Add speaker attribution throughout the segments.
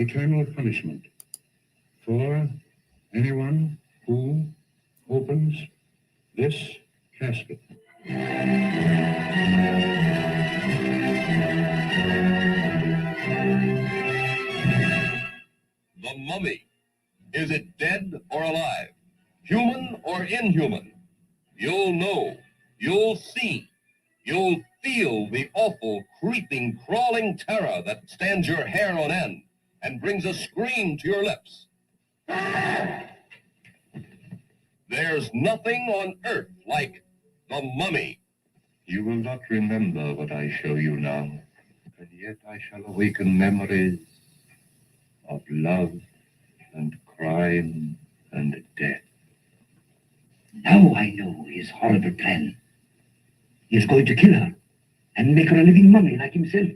Speaker 1: eternal punishment for anyone who opens this casket.
Speaker 2: The mummy. Is it dead or alive? Human or inhuman? You'll know. You'll see. You'll feel the awful, creeping, crawling terror that stands your hair on end and brings a scream to your lips. There's nothing on earth like the mummy.
Speaker 1: You will not remember what I show you now, and yet I shall awaken memories of love and crime and death.
Speaker 3: Now I know his horrible plan. He is going to kill her and make her a living mummy like himself.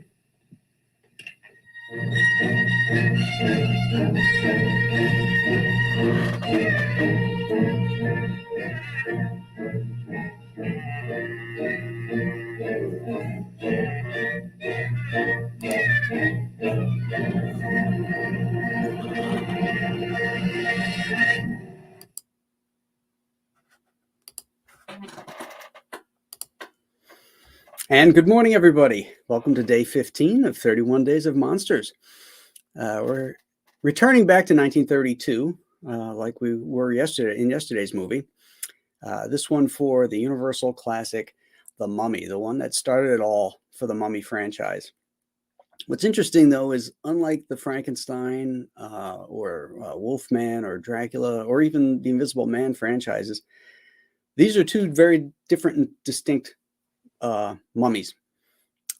Speaker 4: And good morning, everybody. Welcome to day 15 of 31 Days of Monsters. We're returning back to 1932, like we were yesterday in yesterday's movie. This one for the Universal classic, The Mummy, the one that started it all for the Mummy franchise. What's interesting, though, is unlike the Frankenstein or Wolfman or Dracula or even the Invisible Man franchises, these are two very different and distinct mummies.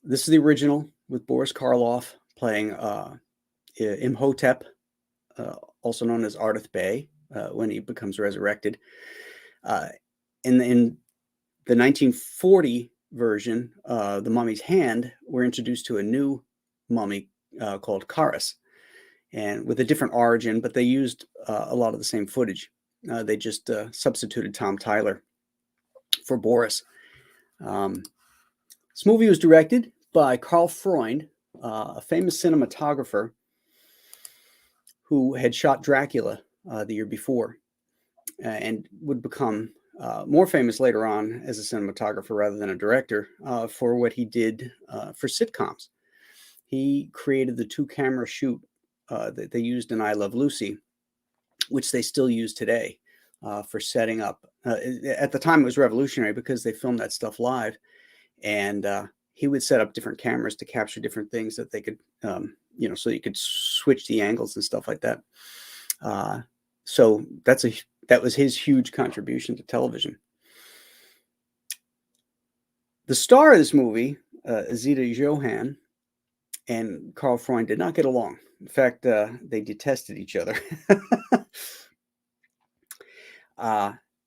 Speaker 4: This is the original with Boris Karloff playing Imhotep, also known as Ardith Bey, when he becomes resurrected. In the 1940 version, The Mummy's Hand, we're introduced to a new mummy called Karas, and with a different origin, but they used a lot of the same footage. They just substituted Tom Tyler for Boris. This movie was directed by Karl Freund, a famous cinematographer who had shot Dracula the year before and would become more famous later on as a cinematographer rather than a director for what he did for sitcoms. He created the 2-camera shoot that they used in I Love Lucy, which they still use today for setting up. At the time, it was revolutionary because they filmed that stuff live, and he would set up different cameras to capture different things that they could, so you could switch the angles and stuff like that. So that was his huge contribution to television. The star of this movie, Zita Johann, and Karl Freund did not get along. In fact, they detested each other.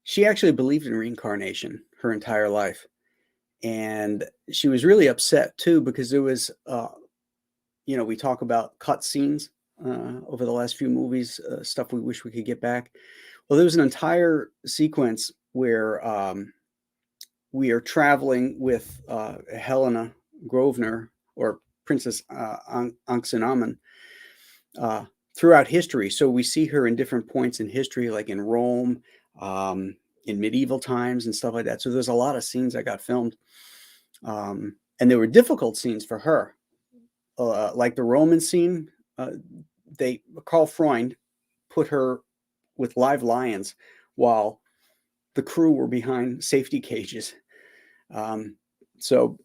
Speaker 4: She actually believed in reincarnation her entire life. And she was really upset, too, because there was, we talk about cut scenes over the last few movies, stuff we wish we could get back. Well, there was an entire sequence where we are traveling with Helena Grosvenor, or Princess Anck-Cinnamon, throughout history. So we see her in different points in history, like in Rome, in medieval times and stuff like that. So there's a lot of scenes that got filmed. And there were difficult scenes for her. Like the Roman scene, Karl Freund put her with live lions while the crew were behind safety cages. So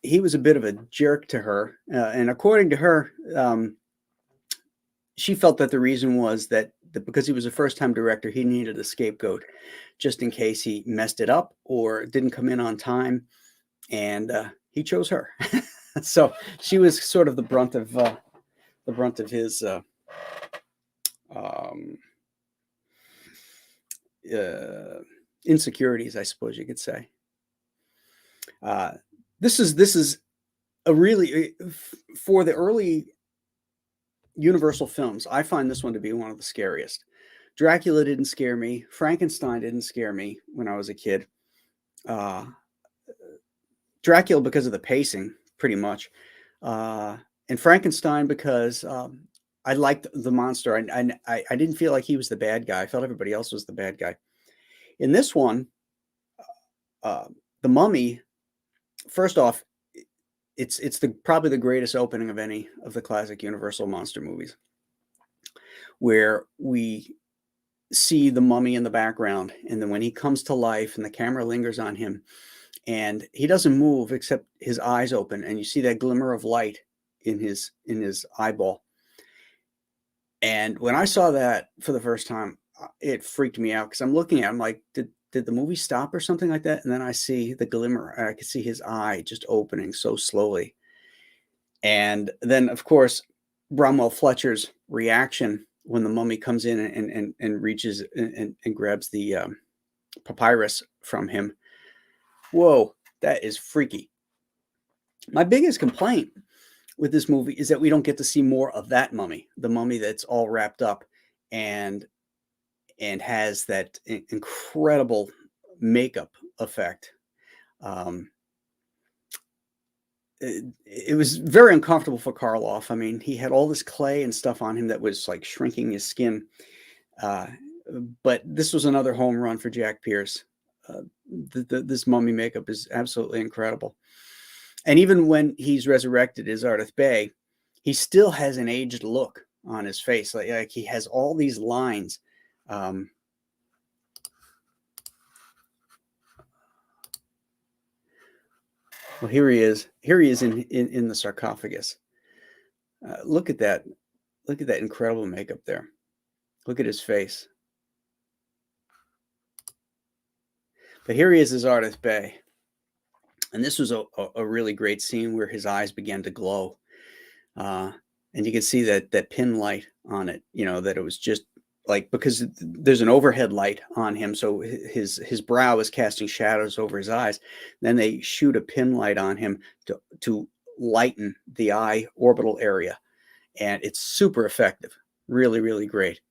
Speaker 4: he was a bit of a jerk to her. And according to her, she felt that the reason was that because he was a first-time director, he needed a scapegoat just in case he messed it up or didn't come in on time. And he chose her. So she was sort of the brunt of his insecurities, I suppose you could say. This is a really, for the early Universal films, I find this one to be one of the scariest. Dracula didn't scare me. Frankenstein didn't scare me when I was a kid. Dracula because of the pacing, pretty much. And Frankenstein because I I liked the monster. I didn't feel like he was the bad guy. I felt everybody else was the bad guy. In this one, the Mummy. First off, it's probably the greatest opening of any of the classic Universal monster movies, where we see the mummy in the background, and then when he comes to life and the camera lingers on him, and he doesn't move except his eyes open, and you see that glimmer of light in his eyeball. And when I saw that for the first time, it freaked me out, because I'm looking at him like, did the movie stop or something like that? And then I see the glimmer. I could see his eye just opening so slowly. And then, of course, Bromwell Fletcher's reaction when the mummy comes in and reaches and grabs the papyrus from him. Whoa, that is freaky. My biggest complaint with this movie is that we don't get to see more of that mummy, the mummy that's all wrapped up and has that incredible makeup effect. It was very uncomfortable for Karloff. I mean, he had all this clay and stuff on him that was like shrinking his skin. But this was another home run for Jack Pierce. This mummy makeup is absolutely incredible. And even when he's resurrected as Ardith Bey, he still has an aged look on his face. Like he has all these lines. Well, here he is. Here he is in the sarcophagus. Look at that. Look at that incredible makeup there. Look at his face. But here he is as Ardith Bey. And this was a really great scene where his eyes began to glow. And you can see that pin light on it, that it was just like, because there's an overhead light on him. So his brow is casting shadows over his eyes. Then they shoot a pin light on him to lighten the eye orbital area. And it's super effective. Really, really great.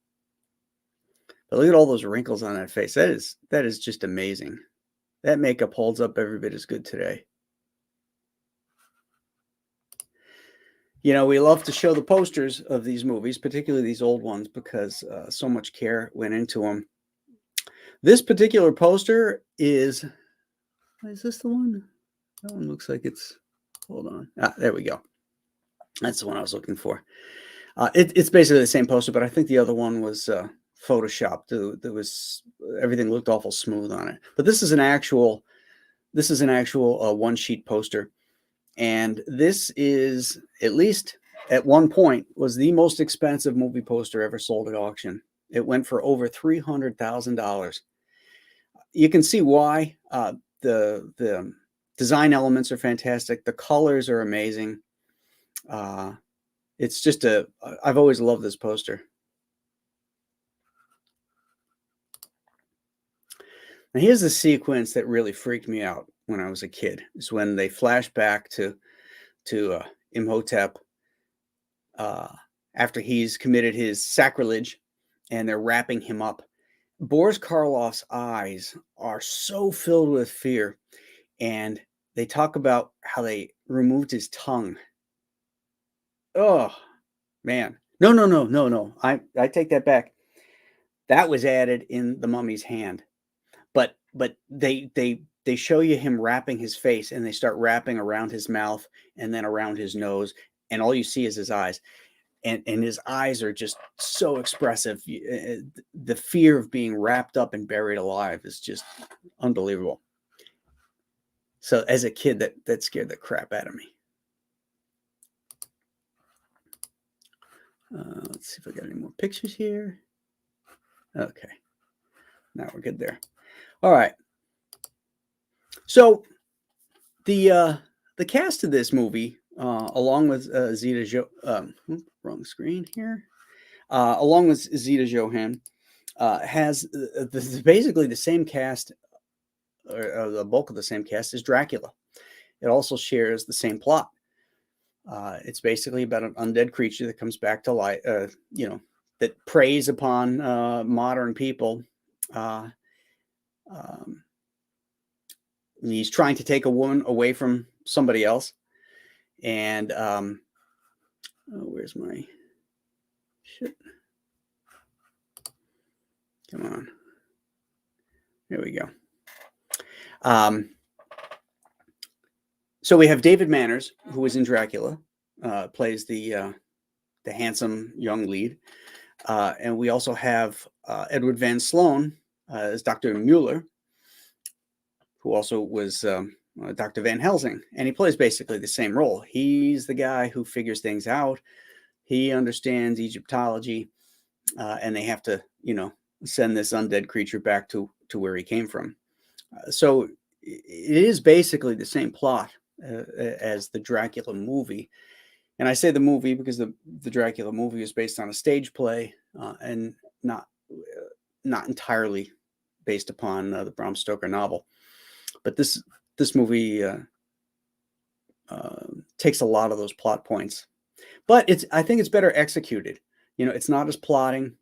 Speaker 4: But look at all those wrinkles on that face. That is just amazing. That makeup holds up every bit as good today. We love to show the posters of these movies, particularly these old ones, because so much care went into them. This particular poster is this the one? That one looks like it's, hold on. There we go. That's the one I was looking for. It's basically the same poster, but I think the other one was photoshopped. There was, everything looked awful smooth on it. But this is an actual one sheet poster. And this is, at least at one point, was the most expensive movie poster ever sold at auction. It went for over $300,000. You can see why. The design elements are fantastic. The colors are amazing. It's just I've always loved this poster. Now here's the sequence that really freaked me out when I was a kid. It's when they flash back to Imhotep after he's committed his sacrilege, and they're wrapping him up. Boris Karloff's eyes are so filled with fear, and they talk about how they removed his tongue. Oh, man. No. I take that back. That was added in the mummy's hand. But they show you him wrapping his face, and they start wrapping around his mouth and then around his nose, and all you see is his eyes. And his eyes are just so expressive. The fear of being wrapped up and buried alive is just unbelievable. So as a kid, that scared the crap out of me. Let's see if I got any more pictures here. Okay. Now we're good there. All right. So the cast of this movie, along with Zita wrong screen here, along with Zita Johann, has basically the same cast, or the bulk of the same cast as Dracula. It also shares the same plot. It's basically about an undead creature that comes back to life, that preys upon modern people. He's trying to take a woman away from somebody else. And where's my... Shit. Come on. There we go. So we have David Manners, who is in Dracula, plays the handsome young lead. And we also have Edward Van Sloan as Dr. Mueller, who also was Dr. Van Helsing. And he plays basically the same role. He's the guy who figures things out. He understands Egyptology, and they have to, send this undead creature back to where he came from. So it is basically the same plot as the Dracula movie. And I say the movie because the Dracula movie is based on a stage play and not entirely based upon the Bram Stoker novel. But this movie takes a lot of those plot points. But I think it's better executed. It's not as plotting.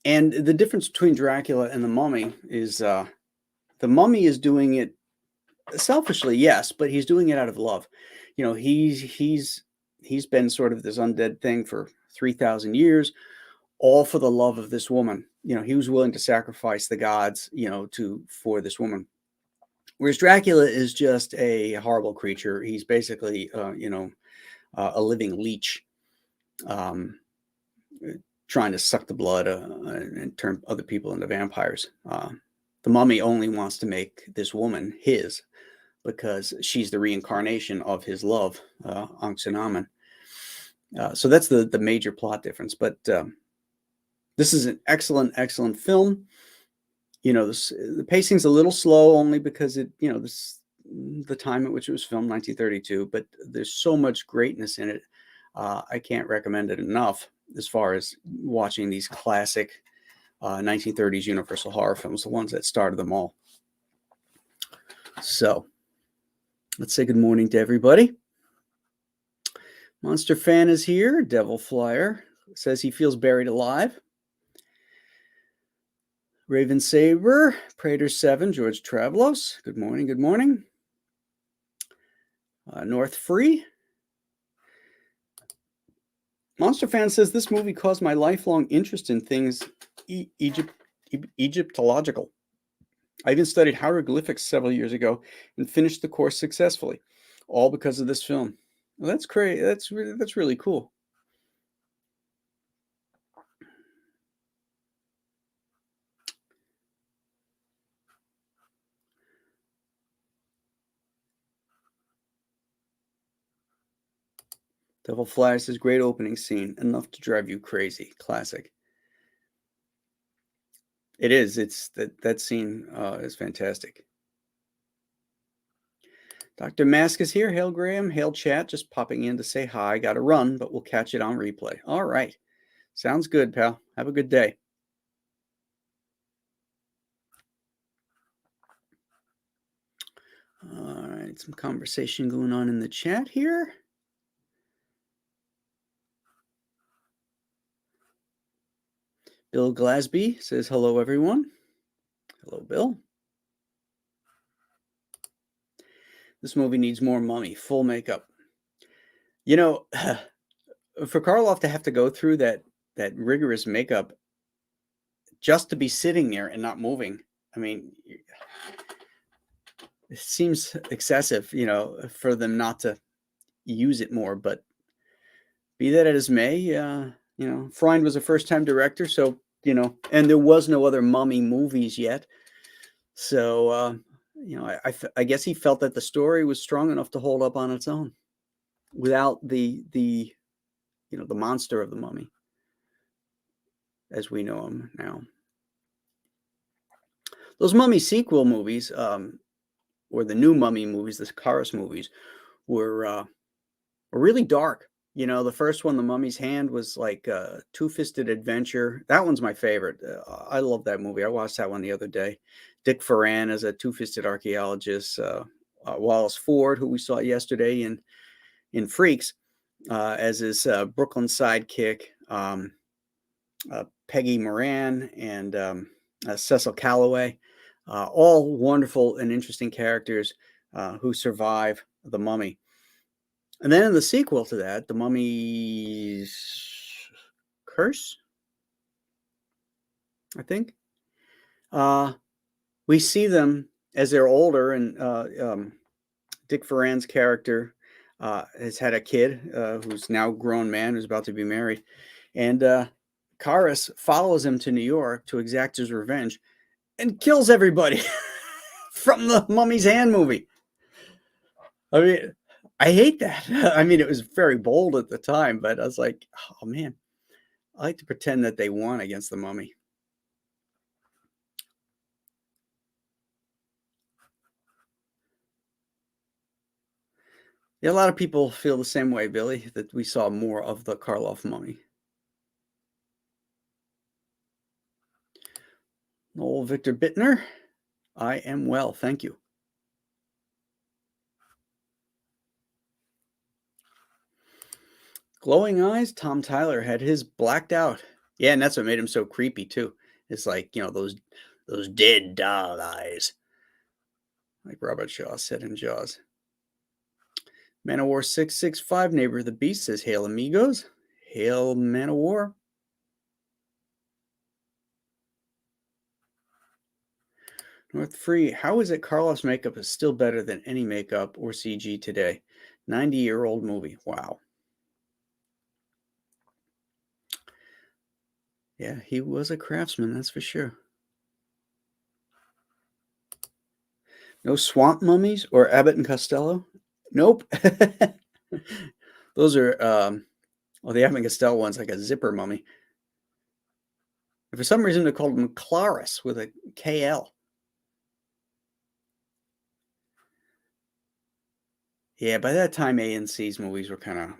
Speaker 4: And the difference between Dracula and the Mummy is the Mummy is doing it selfishly, yes, but he's doing it out of love. He's been sort of this undead thing for 3,000 years, all for the love of this woman. He was willing to sacrifice the gods, for this woman. Whereas Dracula is just a horrible creature. He's basically, a living leech, trying to suck the blood and turn other people into vampires. The Mummy only wants to make this woman his because she's the reincarnation of his love, Ankhsenamen. So that's the major plot difference. But this is an excellent film. The pacing's a little slow only because the time at which it was filmed, 1932. But there's so much greatness in it. I can't recommend it enough as far as watching these classic 1930s Universal horror films, the ones that started them all. So let's say good morning to everybody. Monster Fan is here. Devil Flyer says he feels buried alive. Raven Saber, Prater 7, George Travelos. Good morning. North Free. Monster Fan says this movie caused my lifelong interest in things Egyptological. I even studied hieroglyphics several years ago and finished the course successfully, all because of this film. Well, that's great. That's really cool. Devil Flyer says great opening scene, enough to drive you crazy. Classic. It is. It's that scene is fantastic. Dr. Mask is here. Hail, Graham. Hail, chat. Just popping in to say hi. Got to run, but we'll catch it on replay. All right. Sounds good, pal. Have a good day. All right. Some conversation going on in the chat here. Bill Glasby says, hello, everyone. Hello, Bill. This movie needs more Mummy, full makeup. For Karloff to have to go through that rigorous makeup just to be sitting there and not moving, I mean, it seems excessive, for them not to use it more. But be that as may, Freund was a first-time director, so, and there was no other Mummy movies yet. So, I guess he felt that the story was strong enough to hold up on its own without the monster of the Mummy as we know him now. Those Mummy sequel movies, or the new Mummy movies, the Karas movies, were really dark. The first one, The Mummy's Hand, was like a two-fisted adventure. That one's my favorite. I love that movie. I watched that one the other day. Dick Foran as a two-fisted archaeologist. Wallace Ford, who we saw yesterday in Freaks, as his Brooklyn sidekick. Peggy Moran and Cecil Calloway. All wonderful and interesting characters who survive the Mummy. And then in the sequel to that, The Mummy's Curse, I think, we see them as they're older, and Dick Foran's character has had a kid who's now a grown man who's about to be married. And Karis follows him to New York to exact his revenge and kills everybody from the Mummy's Hand movie. I mean, I hate that. I mean, it was very bold at the time, but I was like, oh man, I like to pretend that they won against the Mummy. Yeah, a lot of people feel the same way, Billy, that we saw more of the Karloff Mummy. Old Victor Bittner, I am well, thank you. Glowing eyes, Tom Tyler had his blacked out. Yeah, and that's what made him so creepy too. It's like, those dead doll eyes. Like Robert Shaw said in Jaws. Man of War 665, Neighbor of the Beast says, Hail amigos. Hail Man of War. North Free, how is it Karloff's makeup is still better than any makeup or CG today? 90-year-old movie. Wow. Yeah, he was a craftsman, that's for sure. No swamp mummies or Abbott and Costello? Nope. Those are, the Abbott and Costello one's like a zipper mummy. And for some reason, they called him Claris with a KL. Yeah, by that time, ANC's movies were kind of...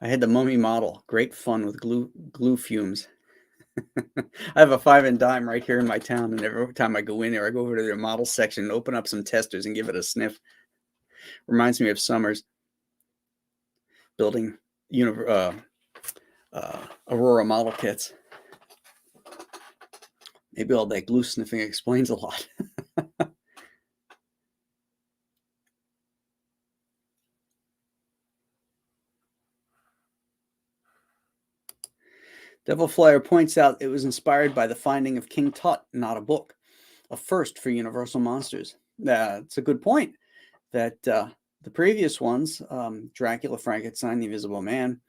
Speaker 4: I had the Mummy model. Great fun with glue fumes. I have a 5 and dime right here in my town, and every time I go in there, I go over to their model section and open up some testers and give it a sniff. Reminds me of Summers building Aurora model kits. Maybe all that glue sniffing explains a lot. Devil Flyer points out it was inspired by the finding of King Tut, not a book. A first for Universal Monsters. It's a good point that the previous ones, Dracula, Frankenstein, The Invisible Man,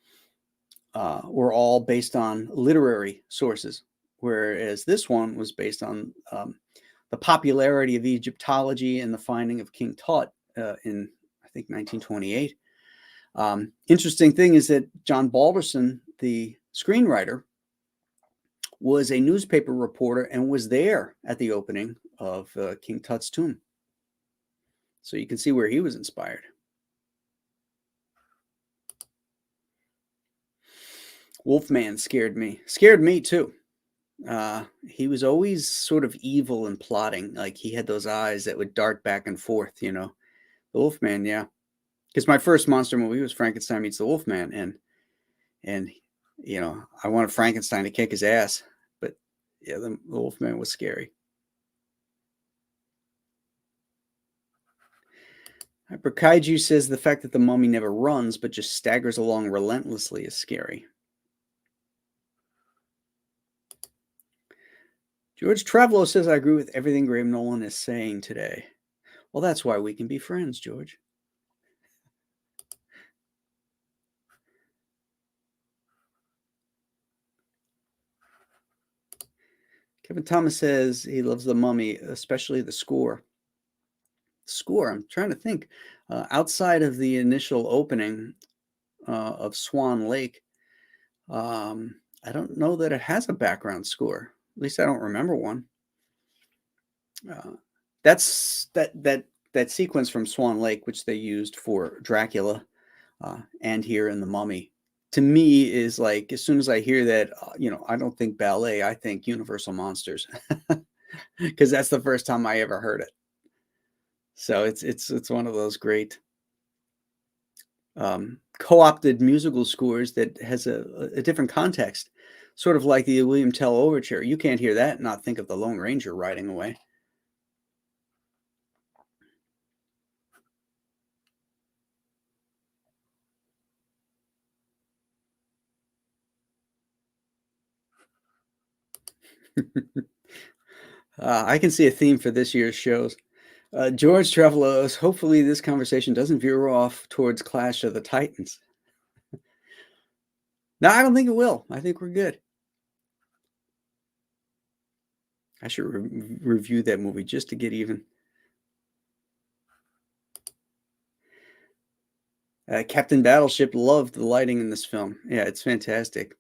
Speaker 4: were all based on literary sources, whereas this one was based on the popularity of Egyptology and the finding of King Tut in, I think, 1928. Interesting thing is that John Balderson, the screenwriter, was a newspaper reporter and was there at the opening of King Tut's tomb. So you can see where he was inspired. Wolfman scared me. Scared me too. He was always sort of evil and plotting. Like he had those eyes that would dart back and forth, The Wolfman, yeah. Because my first monster movie was Frankenstein Meets the Wolfman. And I wanted Frankenstein to kick his ass. But yeah, the Wolfman was scary. Hyper Kaiju says the fact that the mummy never runs but just staggers along relentlessly is scary. George Travelo says, I agree with everything Graham Nolan is saying today. Well, that's why we can be friends, George. Kevin Thomas says he loves The Mummy, especially the score. I'm trying to think. Outside of the initial opening of Swan Lake, I don't know that it has a background score. At least I don't remember one. That's that sequence from Swan Lake, which they used for Dracula and here in The Mummy. To me, is like as soon as I hear that, I don't think ballet. I think Universal Monsters, because that's the first time I ever heard it. So it's one of those great co-opted musical scores that has a different context, sort of like the William Tell Overture. You can't hear that and not think of the Lone Ranger riding away. I can see a theme for this year's shows. George Trevelos, hopefully this conversation doesn't veer off towards Clash of the Titans. No, I don't think it will. I think we're good. I should review that movie just to get even. Captain Battleship loved the lighting in this film. Yeah, it's fantastic.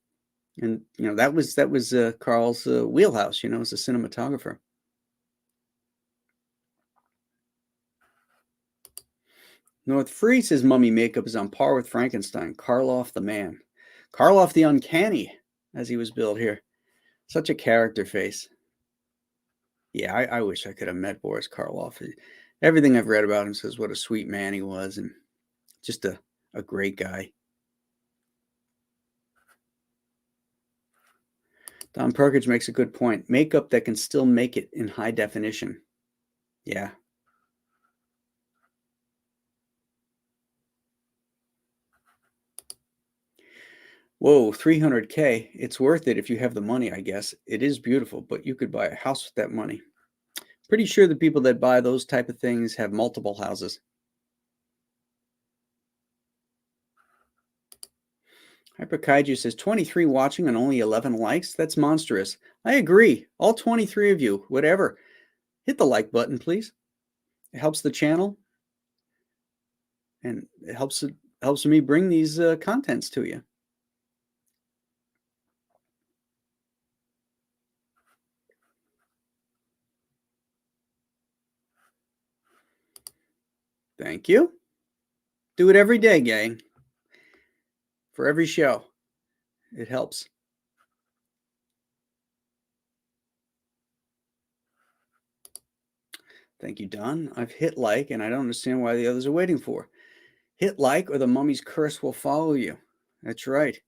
Speaker 4: And that was Carl's wheelhouse, as a cinematographer. North Free says mummy makeup is on par with Frankenstein. Karloff the man. Karloff the uncanny, as he was billed here. Such a character face. Yeah, I wish I could have met Boris Karloff. Everything I've read about him says what a sweet man he was and just a great guy. Don Perkins makes a good point. Makeup that can still make it in high definition. Yeah. Whoa, 300K. It's worth it if you have the money, I guess. It is beautiful, but you could buy a house with that money. Pretty sure the people that buy those type of things have multiple houses. Hyper Kaiju says 23 watching and only 11 likes. That's monstrous. I agree. All 23 of you, whatever. Hit the like button, please. It helps the channel. And it helps me bring these contents to you. Thank you. Do it every day, gang. For every show. It helps. Thank you, Don. I've hit like, and I don't understand why the others are waiting for. Hit like, or the mummy's curse will follow you. That's right.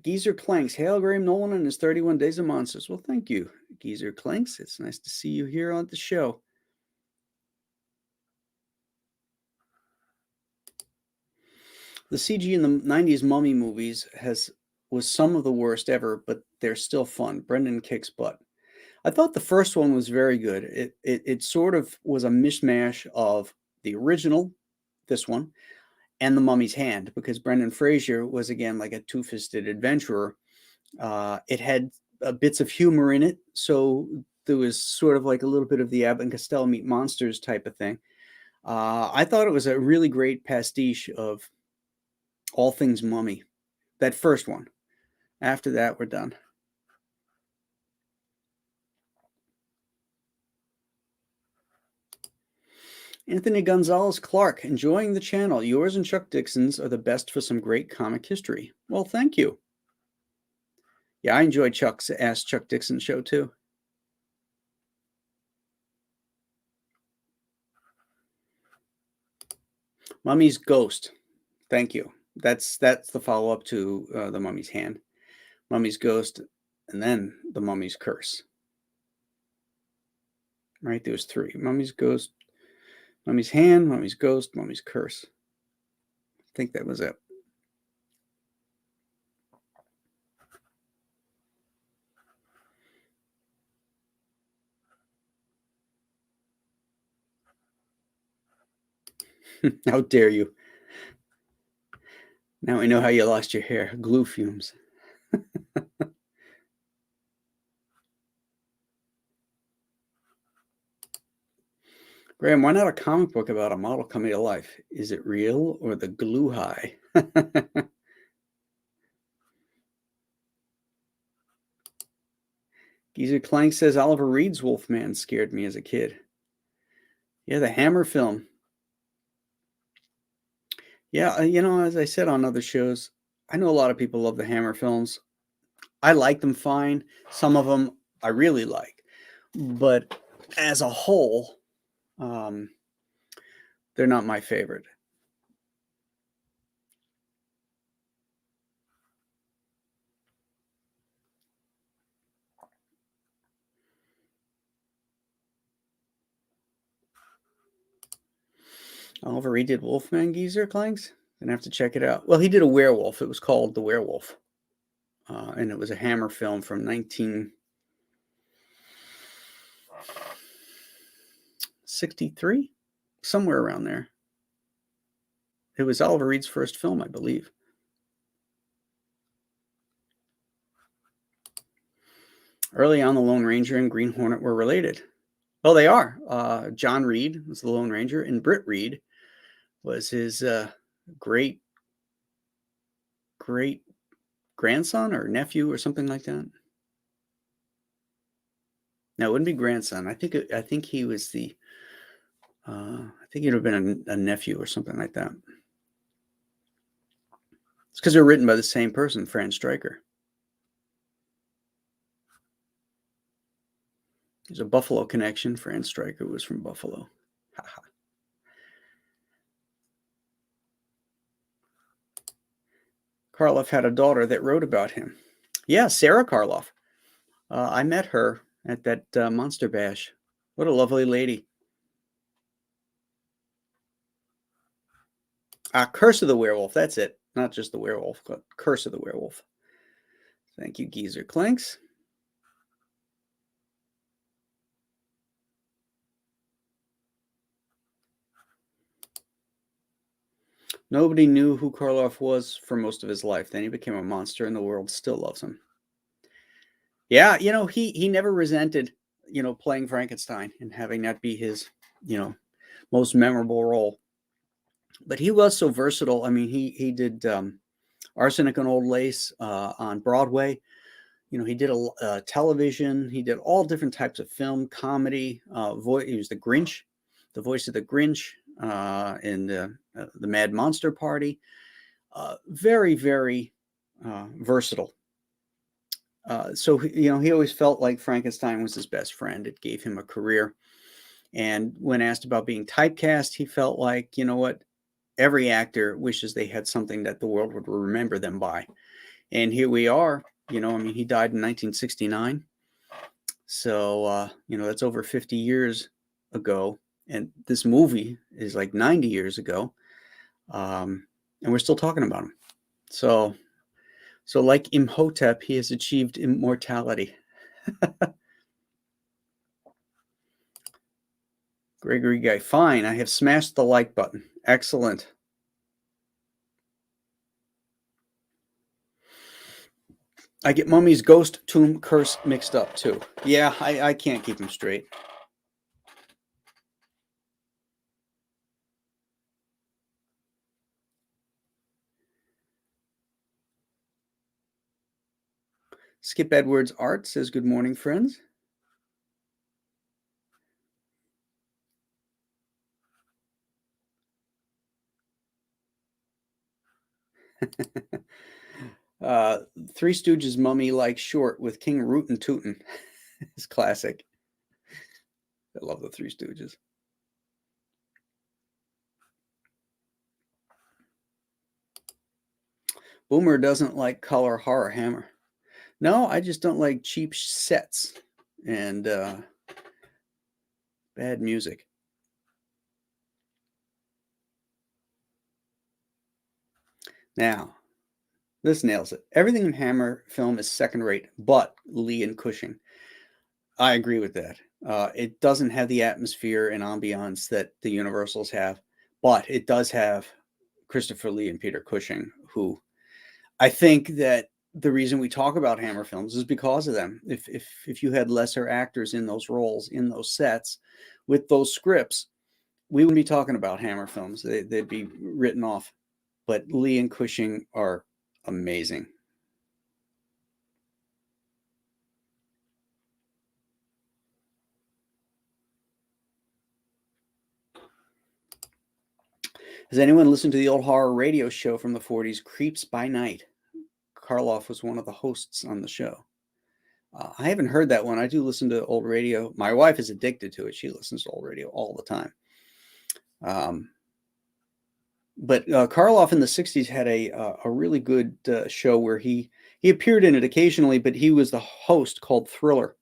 Speaker 4: Geezer Clanks. Hail Graham Nolan and his 31 Days of Monsters. Well, thank you, Geezer Clanks. It's nice to see you here on the show. The CG in the 90s mummy movies was some of the worst ever, but they're still fun. Brendan kicks butt. I thought the first one was very good. It sort of was a mishmash of the original, this one, and The Mummy's Hand, because Brendan Fraser was, again, like a two-fisted adventurer. It had bits of humor in it, so there was sort of like a little bit of the Abbott and Costello Meet Monsters type of thing. I thought it was a really great pastiche of all things mummy. That first one. After that, we're done. Anthony Gonzalez Clark, enjoying the channel. Yours and Chuck Dixon's are the best for some great comic history. Well, thank you. Yeah, I enjoyed Chuck's Ask Chuck Dixon show too. Mummy's Ghost. Thank you. That's the follow-up to The Mummy's Hand. Mummy's Ghost, and then The Mummy's Curse. Right, there was three. Mummy's Ghost, Mummy's Hand, Mummy's Ghost, Mummy's Curse. I think that was it. How dare you? Now we know how you lost your hair. Glue fumes. Graham, why not a comic book about a model coming to life? Is it real or the glue high? Geezer Clank says Oliver Reed's Wolfman scared me as a kid. Yeah, the Hammer film. Yeah, as I said on other shows, I know a lot of people love the Hammer films. I like them fine. Some of them I really like. But as a whole, they're not my favorite. Oliver Reed did Wolfman, Geezer Clanks? Gonna have to check it out. Well, he did a werewolf. It was called The Werewolf. And it was a Hammer film from 1963, somewhere around there. It was Oliver Reed's first film, I believe. Early on, the Lone Ranger and Green Hornet were related. Well, they are. John Reed was the Lone Ranger, and Britt Reed was his great grandson or nephew or something like that. No, it wouldn't be grandson. I think he was the. I think he'd have been a nephew or something like that. It's because they're written by the same person, Fran Stryker. There's a Buffalo connection. Fran Stryker was from Buffalo. Karloff had a daughter that wrote about him. Yeah, Sarah Karloff. I met her at that Monster Bash. What a lovely lady. Curse of the Werewolf. That's it. Not just the werewolf, but Curse of the Werewolf. Thank you, Geezer Clinks. Nobody knew who Karloff was for most of his life. Then he became a monster, and the world still loves him. Yeah, he never resented, playing Frankenstein and having that be his, most memorable role. But he was so versatile. I mean, he did Arsenic and Old Lace on Broadway. He did a television. He did all different types of film, comedy. He was the Grinch, the voice of the Grinch in the Mad Monster Party. Very, very versatile. So he always felt like Frankenstein was his best friend. It gave him a career. And when asked about being typecast, he felt like, you know what, every actor wishes they had something that the world would remember them by. And here we are. He died in 1969. So, that's over 50 years ago. And this movie is like 90 years ago. And we're still talking about him. So like Imhotep, he has achieved immortality. Gregory Guy, fine. I have smashed the like button. Excellent. I get Mummy's Ghost, Tomb, Curse mixed up too. Yeah, I can't keep them straight. Skip Edwards Art says, good morning, friends. Three Stooges mummy like short with King Rootin' Tootin' is classic. I love the Three Stooges. Boomer doesn't like color horror Hammer. No, I just don't like cheap sets and bad music. Now, this nails it. Everything in Hammer film is second rate, but Lee and Cushing. I agree with that. It doesn't have the atmosphere and ambiance that the Universals have, but it does have Christopher Lee and Peter Cushing, who I think that the reason we talk about Hammer films is because of them. If you had lesser actors in those roles, in those sets, with those scripts, we wouldn't be talking about Hammer films. They'd be written off. But Lee and Cushing are amazing. Has anyone listened to the old horror radio show from the 40s, Creeps by Night? Karloff was one of the hosts on the show. I haven't heard that one. I do listen to old radio. My wife is addicted to it. She listens to old radio all the time. But Karloff in the 60s had a really good show where he appeared in it occasionally, but he was the host, called Thriller,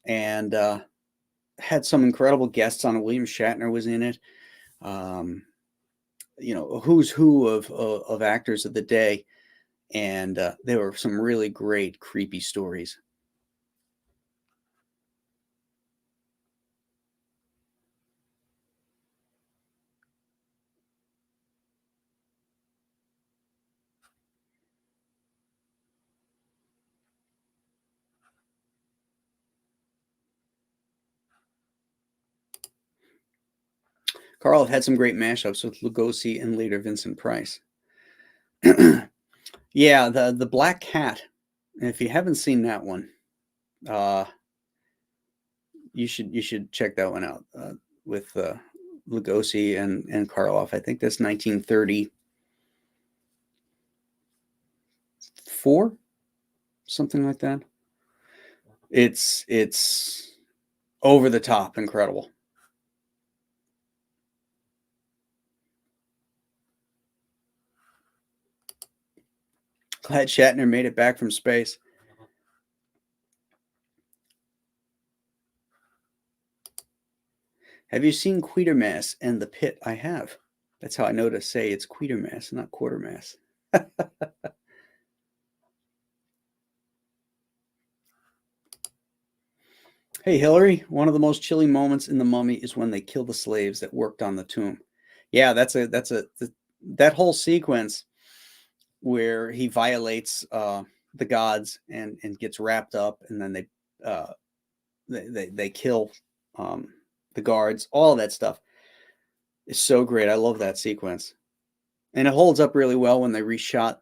Speaker 4: and had some incredible guests on it. William Shatner was in it. who's who of actors of the day, and there were some really great creepy stories. Karloff had some great mashups with Lugosi and later Vincent Price. Yeah, the Black Cat. If you haven't seen that one, you should check that one out with Lugosi and Karloff. I think that's 1934, something like that. It's over the top incredible. Glad Shatner made it back from space. Have you seen Quatermass and the Pit? I have. That's how I know to say it's Quatermass, not Quartermass. Hey, Hillary, one of the most chilling moments in The Mummy is when they kill the slaves that worked on the tomb. Yeah, that whole sequence where he violates the gods and gets wrapped up, and then they kill the guards. All of that stuff is so great. I love that sequence, and it holds up really well when they reshot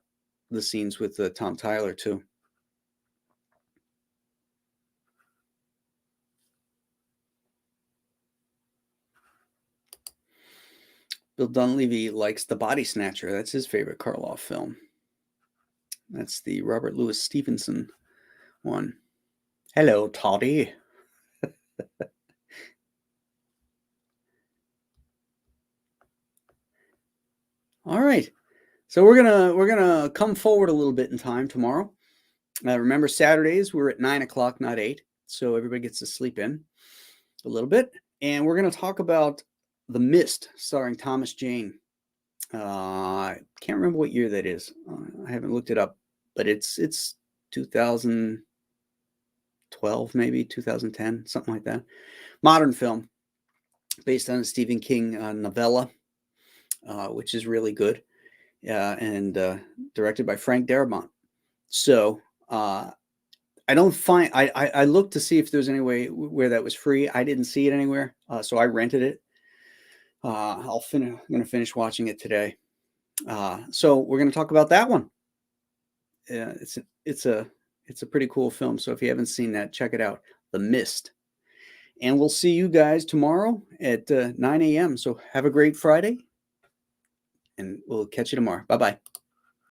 Speaker 4: the scenes with Tom Tyler too. Bill Dunleavy likes The Body Snatcher. That's his favorite Karloff film. That's the Robert Louis Stevenson one. Hello, Toddy. All right. So we're gonna come forward a little bit in time tomorrow. Remember, Saturdays we're at 9 o'clock, not 8, so everybody gets to sleep in a little bit. And we're gonna talk about The Mist, starring Thomas Jane. I can't remember what year that is. I haven't looked it up, but it's 2012, maybe 2010, something like that. Modern film based on a Stephen King novella, which is really good, and directed by Frank Darabont. So I looked to see if there's any way where that was free. I didn't see it anywhere, so I rented it. I'm going to finish watching it today. So we're going to talk about that one. It's a pretty cool film. So if you haven't seen that, check it out. The Mist. And we'll see you guys tomorrow at 9 a.m. So have a great Friday, and we'll catch you tomorrow. Bye-bye.